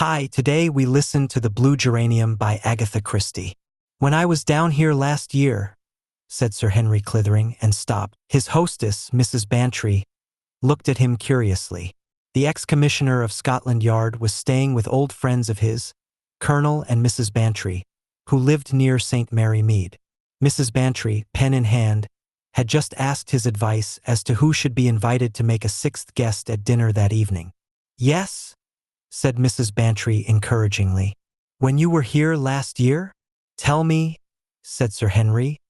Hi, today we listen to The Blue Geranium by Agatha Christie. When I was down here last year, said Sir Henry Clithering, and stopped. His hostess, Mrs. Bantry, looked at him curiously. The ex-commissioner of Scotland Yard was staying with old friends of his, Colonel and Mrs. Bantry, who lived near St. Mary Mead. Mrs. Bantry, pen in hand, had just asked his advice as to who should be invited to make a sixth guest at dinner that evening. "Yes," said Mrs. Bantry encouragingly. "When you were here last year?" "Tell me," said Sir Henry.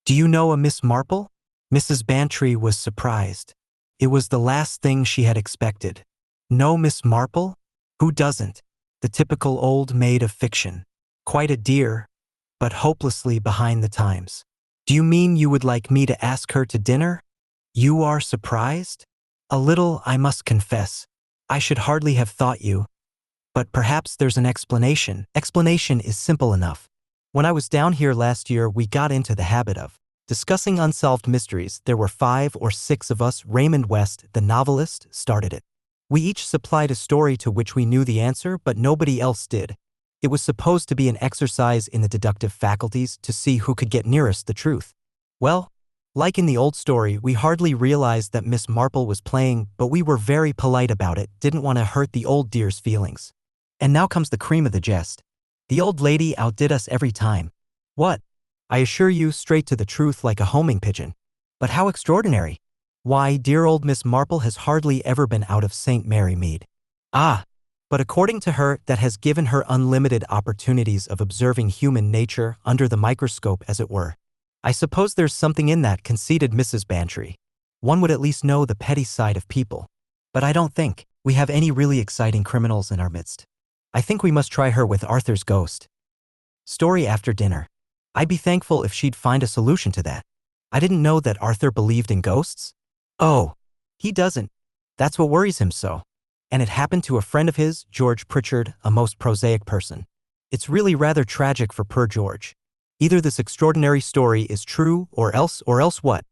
"Do you know a Miss Marple?" Mrs. Bantry was surprised. It was the last thing she had expected. "No Miss Marple? Who doesn't? The typical old maid of fiction. Quite a dear, but hopelessly behind the times. Do you mean you would like me to ask her to dinner? You are surprised?" "A little, I must confess. I should hardly have thought you. But perhaps there's an explanation." "Explanation is simple enough. When I was down here last year, we got into the habit of discussing unsolved mysteries. There were 5 or 6 of us. Raymond West, the novelist, started it. We each supplied a story to which we knew the answer, but nobody else did. It was supposed to be an exercise in the deductive faculties to see who could get nearest the truth. Well, like in the old story, we hardly realized that Miss Marple was playing, but we were very polite about it, didn't want to hurt the old dear's feelings. And now comes the cream of the jest. The old lady outdid us every time. What? I assure you, straight to the truth like a homing pigeon. But how extraordinary! Why, dear old Miss Marple has hardly ever been out of St. Mary Mead. Ah! But according to her, that has given her unlimited opportunities of observing human nature under the microscope, as it were. I suppose there's something in that, conceded Mrs. Bantry. One would at least know the petty side of people. But I don't think we have any really exciting criminals in our midst. I think we must try her with Arthur's ghost story after dinner. I'd be thankful if she'd find a solution to that. I didn't know that Arthur believed in ghosts. Oh, he doesn't. That's what worries him so. And it happened to a friend of his, George Pritchard, a most prosaic person. It's really rather tragic for poor George. Either this extraordinary story is true, or else what?"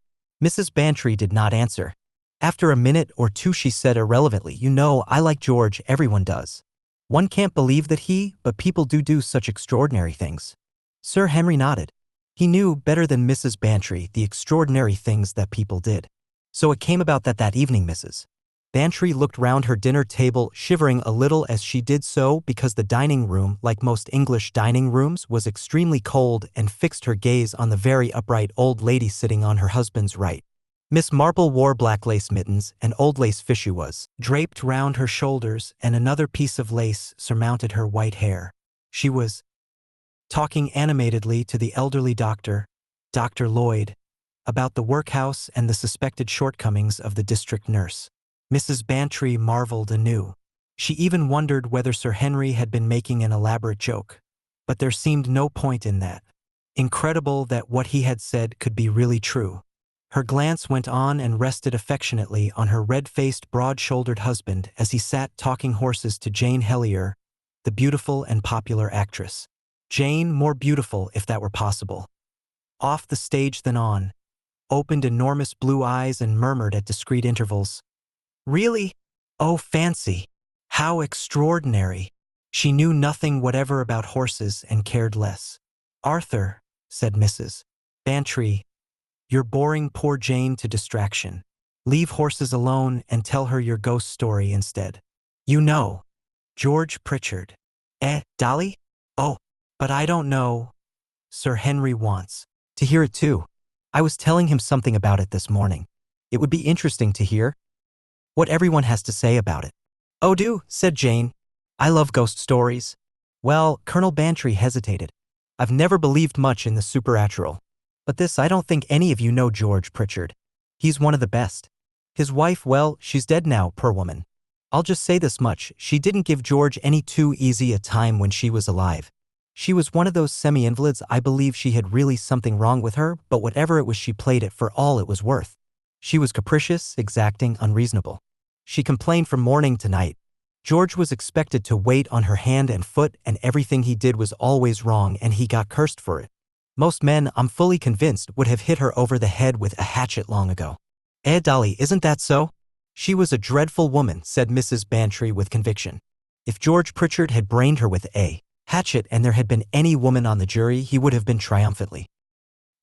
Mrs. Bantry did not answer. After a minute or two she said irrelevantly, "You know, I like George, everyone does. One can't believe that but people do such extraordinary things." Sir Henry nodded. He knew better than Mrs. Bantry the extraordinary things that people did. So it came about that evening Mrs. Bantry looked round her dinner table, shivering a little as she did so because the dining room, like most English dining rooms, was extremely cold, and fixed her gaze on the very upright old lady sitting on her husband's right. Miss Marple wore black lace mittens, and old lace fichu was draped round her shoulders, and another piece of lace surmounted her white hair. She was talking animatedly to the elderly doctor, Dr. Lloyd, about the workhouse and the suspected shortcomings of the district nurse. Mrs. Bantry marveled anew. She even wondered whether Sir Henry had been making an elaborate joke. But there seemed no point in that. Incredible that what he had said could be really true. Her glance went on and rested affectionately on her red-faced, broad-shouldered husband as he sat talking horses to Jane Hellyer, the beautiful and popular actress. Jane, more beautiful if that were possible. Off the stage than on, opened enormous blue eyes and murmured at discreet intervals, "Really? Oh, fancy! How extraordinary!" She knew nothing whatever about horses and cared less. "Arthur," said Mrs. Bantry, "you're boring poor Jane to distraction. Leave horses alone and tell her your ghost story instead. You know, George Pritchard." Dolly? "Oh, but I don't know. Sir Henry wants to hear it too. I was telling him something about it this morning. It would be interesting to hear what everyone has to say about it." "Oh, do," said Jane. "I love ghost stories." "Well," Colonel Bantry hesitated, "I've never believed much in the supernatural. But this, I don't think any of you know George Pritchard. He's one of the best. His wife, well, she's dead now, poor woman. I'll just say this much, she didn't give George any too easy a time when she was alive. She was one of those semi-invalids. I believe she had really something wrong with her, but whatever it was, she played it for all it was worth. She was capricious, exacting, unreasonable. She complained from morning to night. George was expected to wait on her hand and foot, and everything he did was always wrong, and he got cursed for it. Most men, I'm fully convinced, would have hit her over the head with a hatchet long ago." Dolly, isn't that so?" "She was a dreadful woman," said Mrs. Bantry with conviction. If George Pritchard had brained her with a hatchet and there had been any woman on the jury, he would have been triumphantly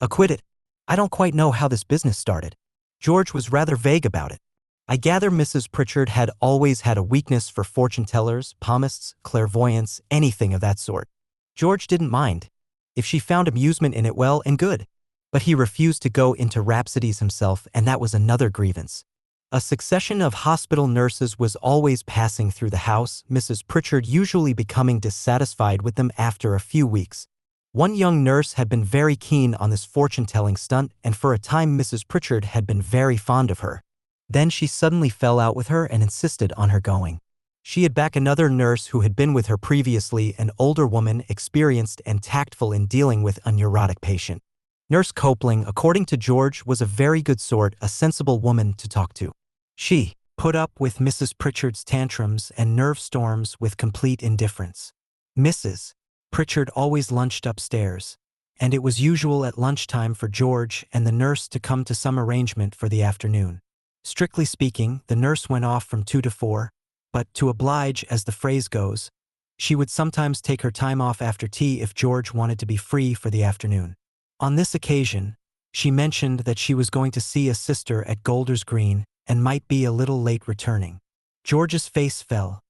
acquitted. I don't quite know how this business started. George was rather vague about it. I gather Mrs. Pritchard had always had a weakness for fortune-tellers, palmists, clairvoyants, anything of that sort. George didn't mind. If she found amusement in it, well and good. But he refused to go into rhapsodies himself, and that was another grievance. A succession of hospital nurses was always passing through the house, Mrs. Pritchard usually becoming dissatisfied with them after a few weeks. One young nurse had been very keen on this fortune-telling stunt, and for a time Mrs. Pritchard had been very fond of her. Then she suddenly fell out with her and insisted on her going. She had back another nurse who had been with her previously, an older woman, experienced and tactful in dealing with a neurotic patient. Nurse Copeland, according to George, was a very good sort, a sensible woman to talk to. She put up with Mrs. Pritchard's tantrums and nerve storms with complete indifference. Mrs. Pritchard always lunched upstairs, and it was usual at lunchtime for George and the nurse to come to some arrangement for the afternoon. Strictly speaking, the nurse went off from 2 to 4, but to oblige, as the phrase goes, she would sometimes take her time off after tea if George wanted to be free for the afternoon. On this occasion, she mentioned that she was going to see a sister at Golders Green and might be a little late returning. George's face fell,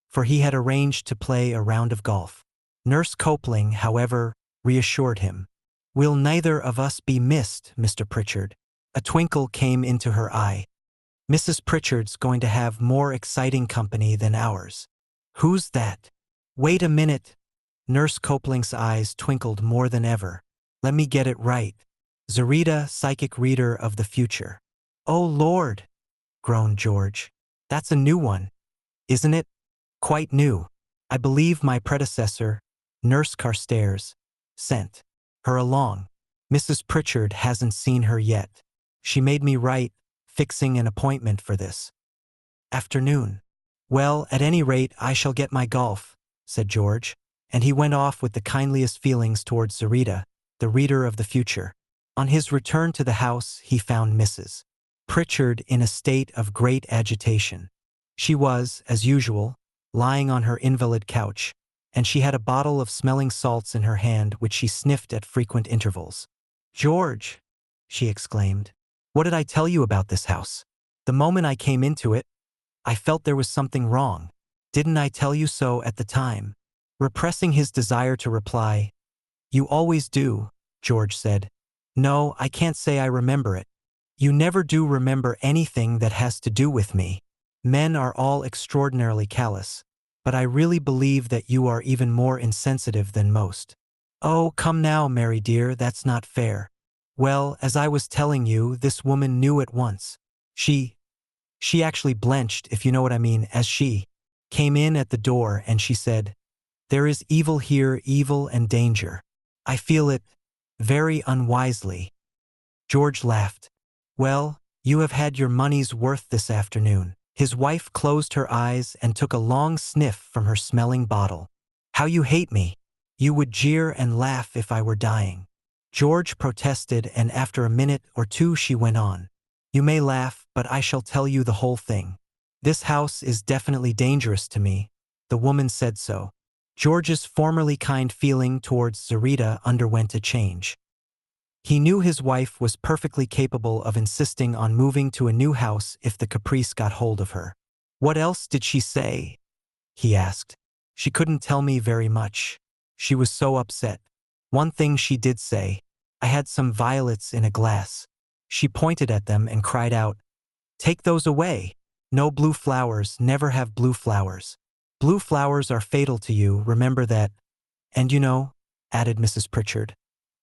for he had arranged to play a round of golf. Nurse Copeland, however, reassured him. "Will neither of us be missed, Mr. Pritchard?" A twinkle came into her eye. "Mrs. Pritchard's going to have more exciting company than ours." "Who's that?" "Wait a minute." Nurse Copeland's eyes twinkled more than ever. "Let me get it right. Zarita, psychic reader of the future." "Oh, Lord," groaned George. "That's a new one, isn't it?" "Quite new. I believe my predecessor, Nurse Carstairs, sent her along. Mrs. Pritchard hasn't seen her yet. She made me write, fixing an appointment for this afternoon." "Well, at any rate, I shall get my golf," said George, and he went off with the kindliest feelings towards Zarita, the reader of the future. On his return to the house, he found Mrs. Pritchard in a state of great agitation. She was, as usual, lying on her invalid couch, and she had a bottle of smelling salts in her hand which she sniffed at frequent intervals. "George," she exclaimed, "what did I tell you about this house? The moment I came into it, I felt there was something wrong. Didn't I tell you so at the time?" Repressing his desire to reply, "You always do," George said. "No, I can't say I remember it. You never do remember anything that has to do with me. Men are all extraordinarily callous, but I really believe that you are even more insensitive than most." "Oh, come now, Mary dear, that's not fair." "Well, as I was telling you, this woman knew at once. She actually blenched, if you know what I mean, as she came in at the door, and she said, 'There is evil here, evil and danger. I feel it very unwisely.'" George laughed. "Well, you have had your money's worth this afternoon." His wife closed her eyes and took a long sniff from her smelling bottle. "How you hate me. You would jeer and laugh if I were dying." George protested, and after a minute or two she went on. "You may laugh, but I shall tell you the whole thing. This house is definitely dangerous to me. The woman said so." George's formerly kind feeling towards Zarita underwent a change. He knew his wife was perfectly capable of insisting on moving to a new house if the caprice got hold of her. "What else did she say?" he asked. "She couldn't tell me very much. She was so upset. One thing she did say, I had some violets in a glass. She pointed at them and cried out, 'Take those away. No blue flowers, never have blue flowers. Blue flowers are fatal to you, remember that. And you know," added Mrs. Pritchard,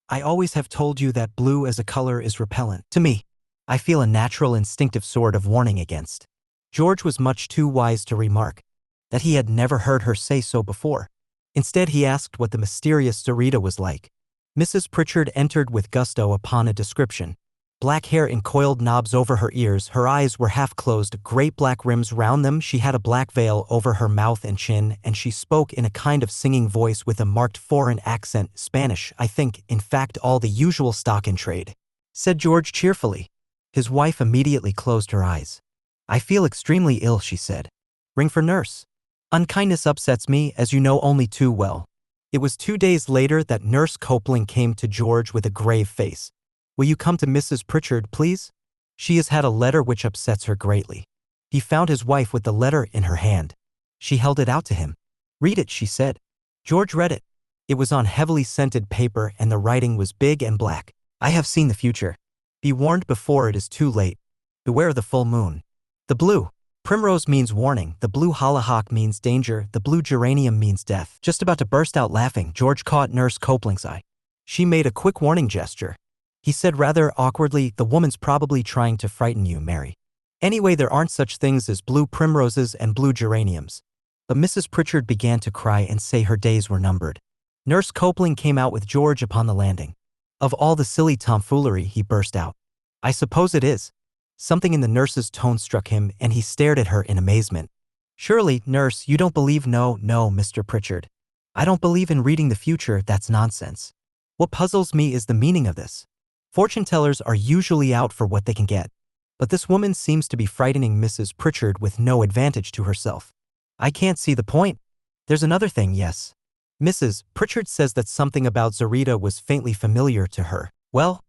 "I always have told you that blue as a color is repellent to me. I feel a natural instinctive sort of warning against." George was much too wise to remark that he had never heard her say so before. Instead, he asked what the mysterious Zarita was like. Mrs. Pritchard entered with gusto upon a description. Black hair in coiled knobs over her ears, her eyes were half closed, great black rims round them, she had a black veil over her mouth and chin, and she spoke in a kind of singing voice with a marked foreign accent, Spanish, I think, in fact all the usual stock in trade, said George cheerfully. His wife immediately closed her eyes. "I feel extremely ill," she said. "Ring for nurse." Unkindness upsets me, as you know only too well. It was 2 days later that Nurse Copeland came to George with a grave face. Will you come to Mrs. Pritchard, please? She has had a letter which upsets her greatly. He found his wife with the letter in her hand. She held it out to him. Read it, she said. George read it. It was on heavily scented paper and the writing was big and black. I have seen the future. Be warned before it is too late. Beware the full moon. The blue primrose means warning, the blue hollyhock means danger, the blue geranium means death. Just about to burst out laughing, George caught Nurse Copeland's eye. She made a quick warning gesture. He said rather awkwardly, the woman's probably trying to frighten you, Mary. Anyway, there aren't such things as blue primroses and blue geraniums. But Mrs. Pritchard began to cry and say her days were numbered. Nurse Copeland came out with George upon the landing. Of all the silly tomfoolery, he burst out. I suppose it is. Something in the nurse's tone struck him, and he stared at her in amazement. Surely, nurse, you don't believe? No, Mr. Pritchard. I don't believe in reading the future, that's nonsense. What puzzles me is the meaning of this. Fortune tellers are usually out for what they can get. But this woman seems to be frightening Mrs. Pritchard with no advantage to herself. I can't see the point. There's another thing, yes. Mrs. Pritchard says that something about Zarita was faintly familiar to her. Well,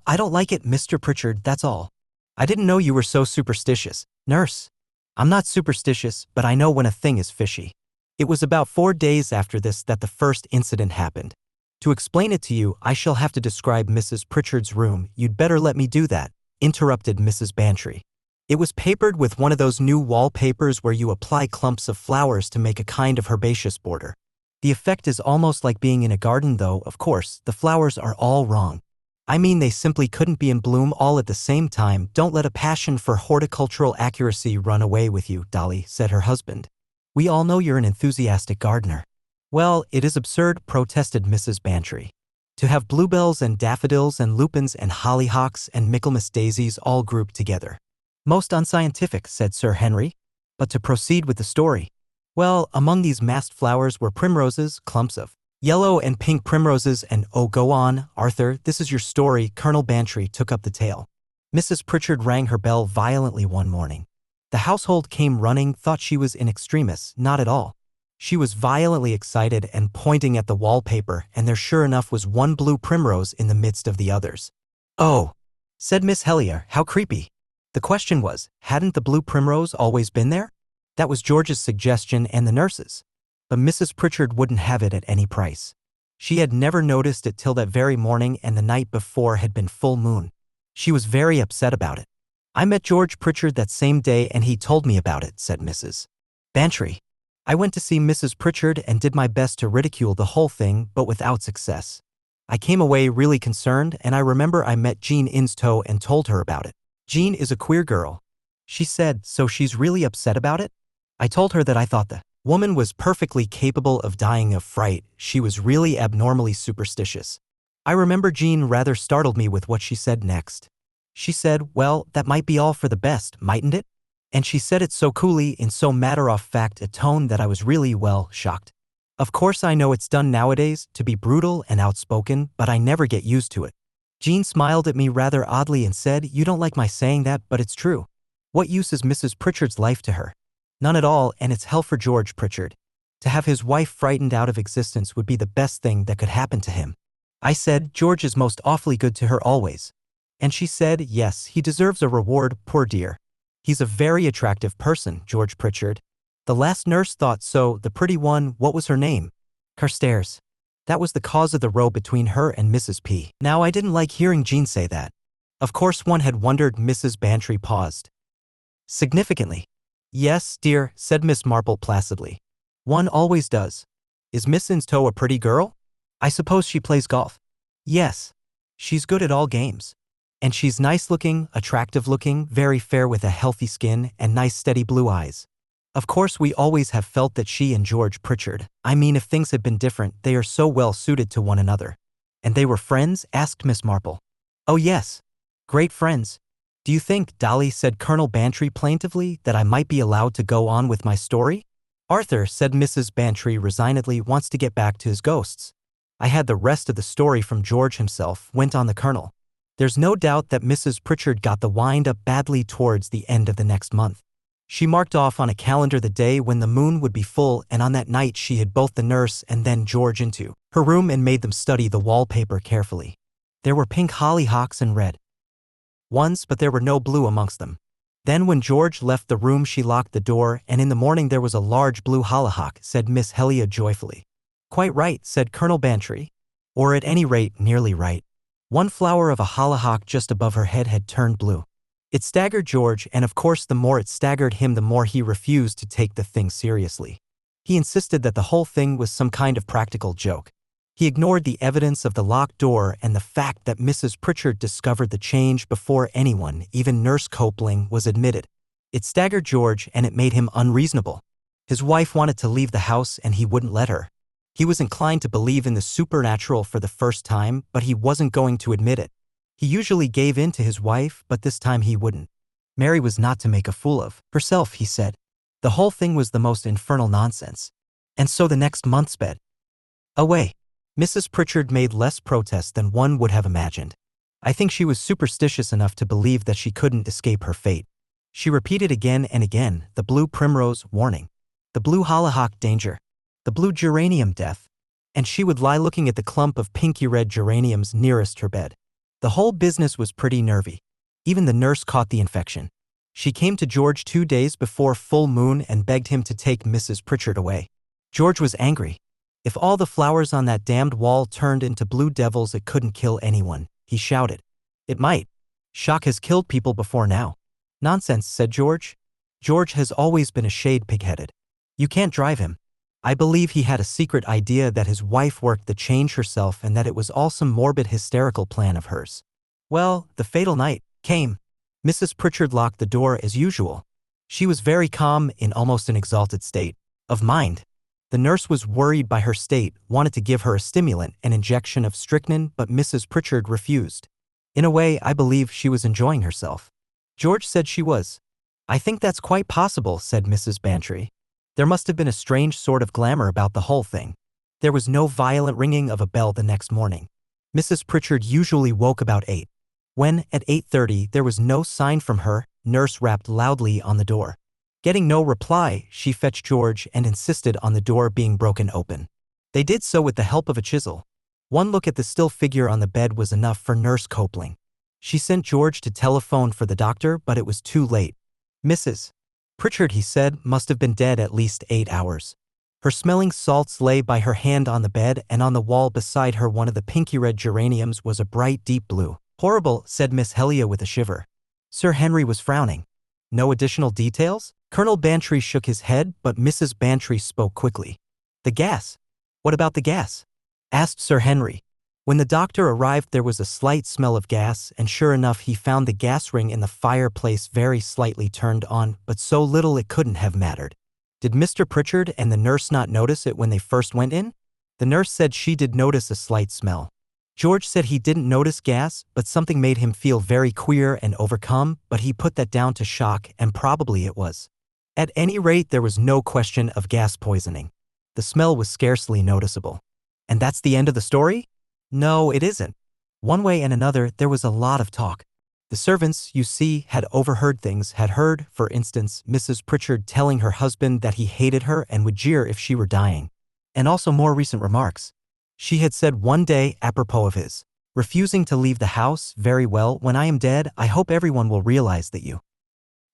I don't like it, Mr. Pritchard, that's all. I didn't know you were so superstitious, nurse. I'm not superstitious, but I know when a thing is fishy. It was about 4 days after this that the first incident happened. To explain it to you, I shall have to describe Mrs. Pritchard's room. You'd better let me do that, interrupted Mrs. Bantry. It was papered with one of those new wallpapers where you apply clumps of flowers to make a kind of herbaceous border. The effect is almost like being in a garden, though, of course, the flowers are all wrong. I mean, they simply couldn't be in bloom all at the same time. Don't let a passion for horticultural accuracy run away with you, Dolly, said her husband. We all know you're an enthusiastic gardener. Well, it is absurd, protested Mrs. Bantry. To have bluebells and daffodils and lupins and hollyhocks and Michaelmas daisies all grouped together. Most unscientific, said Sir Henry. But to proceed with the story. Well, among these massed flowers were primroses, clumps of yellow and pink primroses, and oh, go on, Arthur, this is your story. Colonel Bantry took up the tale. Mrs. Pritchard rang her bell violently one morning. The household came running, thought she was in extremis, not at all. She was violently excited and pointing at the wallpaper, and there sure enough was one blue primrose in the midst of the others. Oh, said Miss Helier, how creepy. The question was, hadn't the blue primrose always been there? That was George's suggestion and the nurse's. But Mrs. Pritchard wouldn't have it at any price. She had never noticed it till that very morning, and the night before had been full moon. She was very upset about it. I met George Pritchard that same day and he told me about it, said Mrs. Bantry. I went to see Mrs. Pritchard and did my best to ridicule the whole thing, but without success. I came away really concerned, and I remember I met Jean Instow and told her about it. Jean is a queer girl. She said, so she's really upset about it? I told her that I thought the woman was perfectly capable of dying of fright. She was really abnormally superstitious. I remember Jean rather startled me with what she said next. She said, well, that might be all for the best, mightn't it? And she said it so coolly, in so matter-of-fact a tone, that I was really, well, shocked. Of course I know it's done nowadays, to be brutal and outspoken, but I never get used to it. Jean smiled at me rather oddly and said, you don't like my saying that, but it's true. What use is Mrs. Pritchard's life to her? None at all, and it's hell for George Pritchard. To have his wife frightened out of existence would be the best thing that could happen to him. I said, George is most awfully good to her always. And she said, yes, he deserves a reward, poor dear. He's a very attractive person, George Pritchard. The last nurse thought so. The pretty one, what was her name? Carstairs. That was the cause of the row between her and Mrs. P. Now, I didn't like hearing Jean say that. Of course one had wondered. Mrs. Bantry paused significantly. Yes, dear, said Miss Marple placidly. One always does. Is Miss Instow a pretty girl? I suppose she plays golf. Yes. She's good at all games. And she's nice-looking, attractive-looking, very fair with a healthy skin and nice steady blue eyes. Of course we always have felt that she and George Pritchard, I mean if things had been different, they are so well suited to one another. And they were friends? Asked Miss Marple. Oh yes. Great friends. Do you think, Dolly, said Colonel Bantry plaintively, that I might be allowed to go on with my story? Arthur, said Mrs. Bantry resignedly, wants to get back to his ghosts. I had the rest of the story from George himself, went on the Colonel. There's no doubt that Mrs. Pritchard got the wind up badly towards the end of the next month. She marked off on a calendar the day when the moon would be full, and on that night she hid both the nurse and then George into her room and made them study the wallpaper carefully. There were pink hollyhocks and red ones, but there were no blue amongst them. Then when George left the room she locked the door, and in the morning there was a large blue hollyhock, said Miss Helia joyfully. Quite right, said Colonel Bantry. Or at any rate, nearly right. One flower of a hollyhock just above her head had turned blue. It staggered George, and of course the more it staggered him the more he refused to take the thing seriously. He insisted that the whole thing was some kind of practical joke. He ignored the evidence of the locked door and the fact that Mrs. Pritchard discovered the change before anyone, even Nurse Copeland, was admitted. It staggered George, and it made him unreasonable. His wife wanted to leave the house and he wouldn't let her. He was inclined to believe in the supernatural for the first time, but he wasn't going to admit it. He usually gave in to his wife, but this time he wouldn't. Mary was not to make a fool of herself, he said. The whole thing was the most infernal nonsense. And so the next month sped away. Mrs. Pritchard made less protest than one would have imagined. I think she was superstitious enough to believe that she couldn't escape her fate. She repeated again and again, the blue primrose, warning. The blue hollyhock, danger. The blue geranium, death. And she would lie looking at the clump of pinky red geraniums nearest her bed. The whole business was pretty nervy. Even the nurse caught the infection. She came to George 2 days before full moon and begged him to take Mrs. Pritchard away. George was angry. If all the flowers on that damned wall turned into blue devils, it couldn't kill anyone, he shouted. It might. Shock has killed people before now. Nonsense, said George. George has always been a shade pig-headed. You can't drive him. I believe he had a secret idea that his wife worked the change herself and that it was all some morbid hysterical plan of hers. Well, the fatal night came. Mrs. Pritchard locked the door as usual. She was very calm, in almost an exalted state of mind. The nurse was worried by her state, wanted to give her a stimulant, an injection of strychnine, but Mrs. Pritchard refused. In a way, I believe she was enjoying herself. George said she was. I think that's quite possible, said Mrs. Bantry. There must have been a strange sort of glamour about the whole thing. There was no violent ringing of a bell the next morning. Mrs. Pritchard usually woke about 8. When, at 8:30, there was no sign from her, nurse rapped loudly on the door. Getting no reply, she fetched George and insisted on the door being broken open. They did so with the help of a chisel. One look at the still figure on the bed was enough for Nurse Copeland. She sent George to telephone for the doctor, but it was too late. Mrs. Pritchard, he said, must have been dead at least 8 hours. Her smelling salts lay by her hand on the bed, and on the wall beside her one of the pinky red geraniums was a bright deep blue. Horrible, said Miss Helia with a shiver. Sir Henry was frowning. No additional details? Colonel Bantry shook his head, but Mrs. Bantry spoke quickly. The gas. What about the gas? Asked Sir Henry. When the doctor arrived there was a slight smell of gas, and sure enough he found the gas ring in the fireplace very slightly turned on, but so little it couldn't have mattered. Did Mr. Pritchard and the nurse not notice it when they first went in? The nurse said she did notice a slight smell. George said he didn't notice gas, but something made him feel very queer and overcome, but he put that down to shock, and probably it was. At any rate, there was no question of gas poisoning. The smell was scarcely noticeable. And that's the end of the story? No, it isn't. One way and another, there was a lot of talk. The servants, you see, had overheard things, had heard, for instance, Mrs. Pritchard telling her husband that he hated her and would jeer if she were dying. And also more recent remarks. She had said one day, apropos of his refusing to leave the house, very well, when I am dead, I hope everyone will realize that you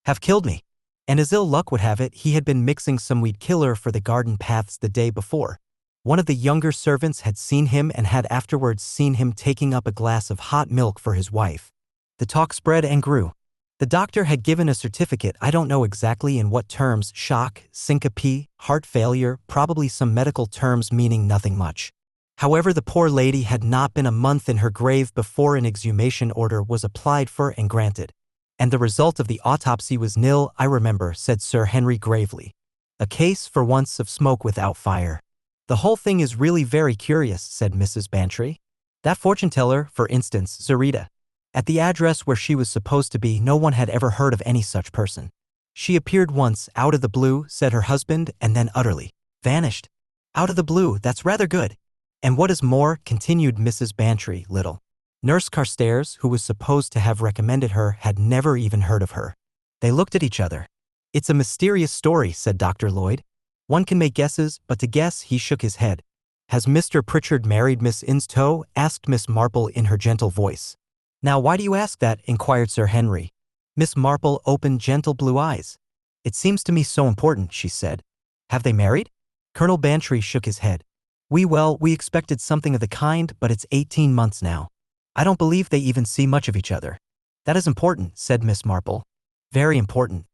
have killed me. And as ill luck would have it, he had been mixing some weed killer for the garden paths the day before. One of the younger servants had seen him and had afterwards seen him taking up a glass of hot milk for his wife. The talk spread and grew. The doctor had given a certificate, I don't know exactly in what terms, shock, syncope, heart failure, probably some medical terms meaning nothing much. However, the poor lady had not been a month in her grave before an exhumation order was applied for and granted. And the result of the autopsy was nil, I remember, said Sir Henry gravely. A case, for once, of smoke without fire. The whole thing is really very curious, said Mrs. Bantry. That fortune-teller, for instance, Zerita. At the address where she was supposed to be, no one had ever heard of any such person. She appeared once, out of the blue, said her husband, and then utterly vanished. Out of the blue, that's rather good. And what is more, continued Mrs. Bantry, little Nurse Carstairs, who was supposed to have recommended her, had never even heard of her. They looked at each other. It's a mysterious story, said Dr. Lloyd. One can make guesses, but to guess, he shook his head. Has Mr. Pritchard married Miss Instow? Asked Miss Marple in her gentle voice. Now why do you ask that? Inquired Sir Henry. Miss Marple opened gentle blue eyes. It seems to me so important, she said. Have they married? Colonel Bantry shook his head. We expected something of the kind, but it's 18 months now. I don't believe they even see much of each other. That is important, said Miss Marple. Very important.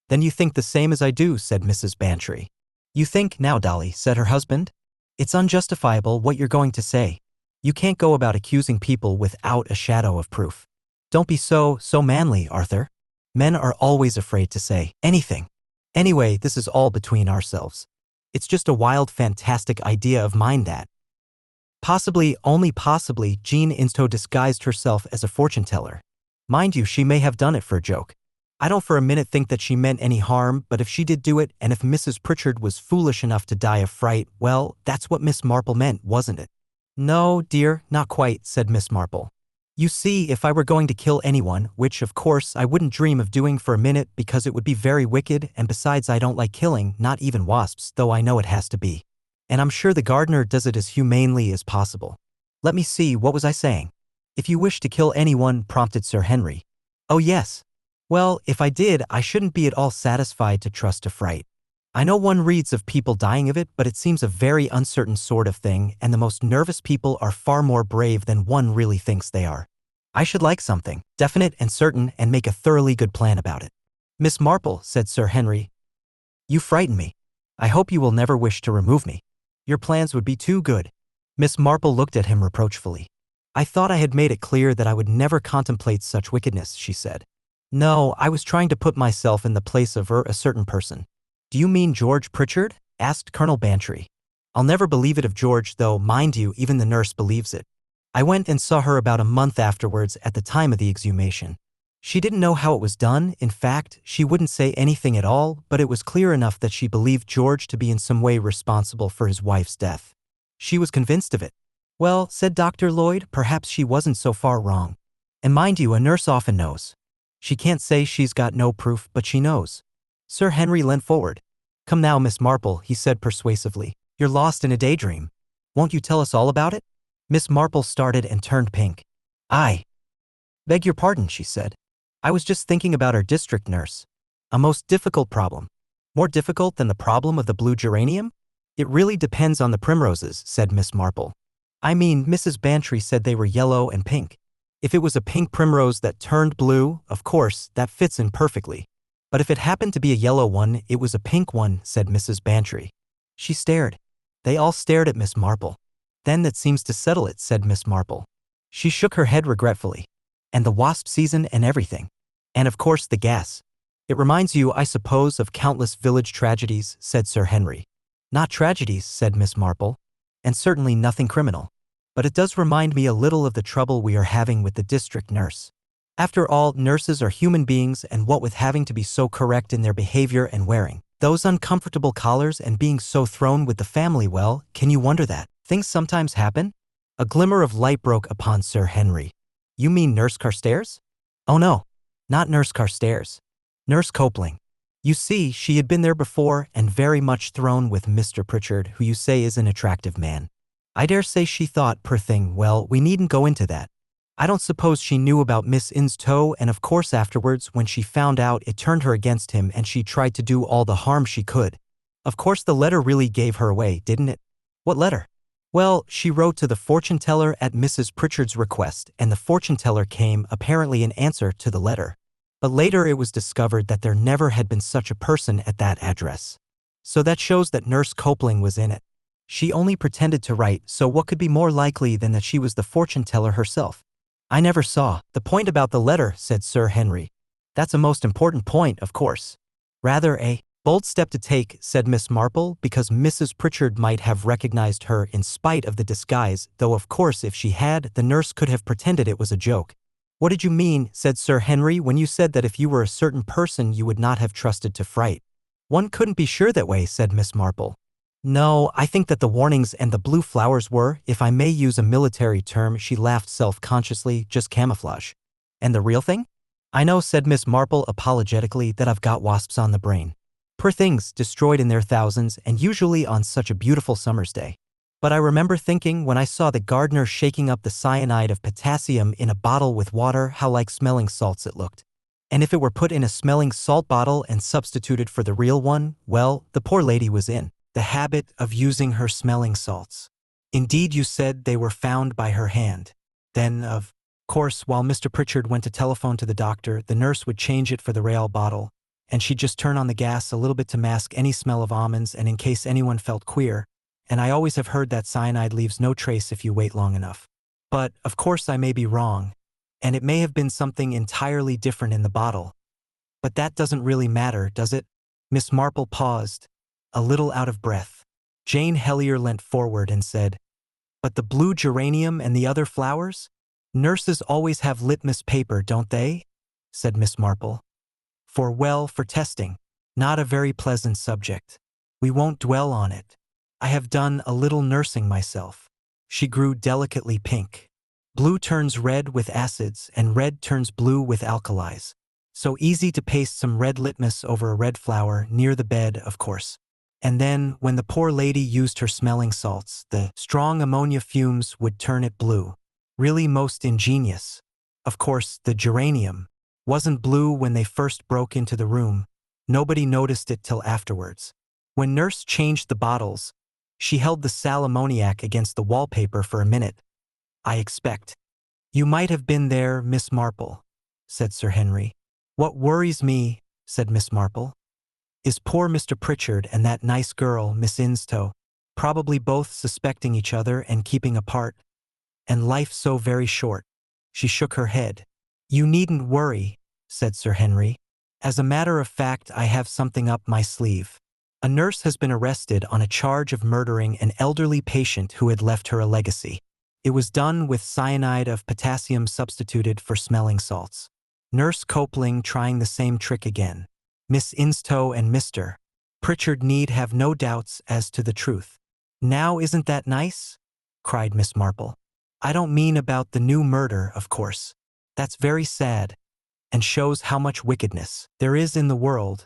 Then you think the same as I do, said Mrs. Bantry. You think now, Dolly, said her husband. It's unjustifiable what you're going to say. You can't go about accusing people without a shadow of proof. Don't be so manly, Arthur. Men are always afraid to say anything. Anyway, this is all between ourselves. It's just a wild, fantastic idea of mine that possibly, only possibly, Jean Instow disguised herself as a fortune teller. Mind you, she may have done it for a joke. I don't for a minute think that she meant any harm, but if she did do it, and if Mrs. Pritchard was foolish enough to die of fright, well, that's what Miss Marple meant, wasn't it? No, dear, not quite, said Miss Marple. You see, if I were going to kill anyone, which of course I wouldn't dream of doing for a minute because it would be very wicked, and besides I don't like killing, not even wasps, though I know it has to be. And I'm sure the gardener does it as humanely as possible. Let me see, what was I saying? If you wish to kill anyone, prompted Sir Henry. Oh yes. Well, if I did, I shouldn't be at all satisfied to trust to fright. I know one reads of people dying of it, but it seems a very uncertain sort of thing, and the most nervous people are far more brave than one really thinks they are. I should like something definite and certain and make a thoroughly good plan about it. Miss Marple, said Sir Henry, you frighten me. I hope you will never wish to remove me. Your plans would be too good. Miss Marple looked at him reproachfully. I thought I had made it clear that I would never contemplate such wickedness, she said. No, I was trying to put myself in the place of a certain person. Do you mean George Pritchard? Asked Colonel Bantry. I'll never believe it of George, though, mind you, even the nurse believes it. I went and saw her about a month afterwards at the time of the exhumation. She didn't know how it was done. In fact, she wouldn't say anything at all, but it was clear enough that she believed George to be in some way responsible for his wife's death. She was convinced of it. Well, said Dr. Lloyd, perhaps she wasn't so far wrong. And mind you, a nurse often knows. She can't say she's got no proof, but she knows. Sir Henry leant forward. Come now, Miss Marple, he said persuasively. You're lost in a daydream. Won't you tell us all about it? Miss Marple started and turned pink. I beg your pardon, she said. I was just thinking about our district nurse. A most difficult problem. More difficult than the problem of the blue geranium? It really depends on the primroses, said Miss Marple. I mean, Mrs. Bantry said they were yellow and pink. If it was a pink primrose that turned blue, of course, that fits in perfectly. But if it happened to be a yellow one, it was a pink one, said Mrs. Bantry. She stared. They all stared at Miss Marple. Then that seems to settle it, said Miss Marple. She shook her head regretfully. And the wasp season and everything. And of course the gas. It reminds you, I suppose, of countless village tragedies, said Sir Henry. Not tragedies, said Miss Marple. And certainly nothing criminal. But it does remind me a little of the trouble we are having with the district nurse. After all, nurses are human beings, and what with having to be so correct in their behavior and wearing those uncomfortable collars and being so thrown with the family, well, can you wonder that things sometimes happen? A glimmer of light broke upon Sir Henry. You mean Nurse Carstairs? Oh no, not Nurse Carstairs. Nurse Copeland. You see, she had been there before and very much thrown with Mr. Pritchard, who you say is an attractive man. I dare say she thought, poor thing, well, we needn't go into that. I don't suppose she knew about Miss Instow, and of course afterwards, when she found out, it turned her against him and she tried to do all the harm she could. Of course the letter really gave her away, didn't it? What letter? Well, she wrote to the fortune teller at Mrs. Pritchard's request, and the fortune teller came, apparently in answer to the letter. But later it was discovered that there never had been such a person at that address. So that shows that Nurse Copeland was in it. She only pretended to write, so what could be more likely than that she was the fortune teller herself? I never saw the point about the letter, said Sir Henry. That's a most important point, of course. Rather a bold step to take, said Miss Marple, because Mrs. Pritchard might have recognized her in spite of the disguise, though of course if she had, the nurse could have pretended it was a joke. What did you mean, said Sir Henry, when you said that if you were a certain person you would not have trusted to fright? One couldn't be sure that way, said Miss Marple. No, I think that the warnings and the blue flowers were, if I may use a military term, she laughed self-consciously, just camouflage. And the real thing? I know, said Miss Marple apologetically, that I've got wasps on the brain. Poor things, destroyed in their thousands, and usually on such a beautiful summer's day. But I remember thinking when I saw the gardener shaking up the cyanide of potassium in a bottle with water how like smelling salts it looked. And if it were put in a smelling salt bottle and substituted for the real one, well, the poor lady was in the habit of using her smelling salts. Indeed, you said they were found by her hand. Then, of course, while Mr. Pritchard went to telephone to the doctor, the nurse would change it for the real bottle, and she'd just turn on the gas a little bit to mask any smell of almonds and in case anyone felt queer, and I always have heard that cyanide leaves no trace if you wait long enough. But, of course, I may be wrong, and it may have been something entirely different in the bottle. But that doesn't really matter, does it? Miss Marple paused, a little out of breath. Jane Hellier leant forward and said, "But the blue geranium and the other flowers? Nurses always have litmus paper, don't they?" said Miss Marple. For testing. Not a very pleasant subject. We won't dwell on it. I have done a little nursing myself." She grew delicately pink. Blue turns red with acids and red turns blue with alkalis. So easy to paste some red litmus over a red flower near the bed, of course. And then, when the poor lady used her smelling salts, the strong ammonia fumes would turn it blue. Really most ingenious. Of course, the geranium wasn't blue when they first broke into the room. Nobody noticed it till afterwards. When Nurse changed the bottles, she held the sal ammoniac against the wallpaper for a minute. "I expect you might have been there, Miss Marple," said Sir Henry. "What worries me," said Miss Marple, "is poor Mr. Pritchard and that nice girl, Miss Instow, probably both suspecting each other and keeping apart. And life so very short." She shook her head. "You needn't worry," said Sir Henry. "As a matter of fact, I have something up my sleeve. A nurse has been arrested on a charge of murdering an elderly patient who had left her a legacy. It was done with cyanide of potassium substituted for smelling salts. Nurse Copeling trying the same trick again. Miss Instow and Mr. Pritchard need have no doubts as to the truth." "Now isn't that nice?" cried Miss Marple. "I don't mean about the new murder, of course. That's very sad, and shows how much wickedness there is in the world,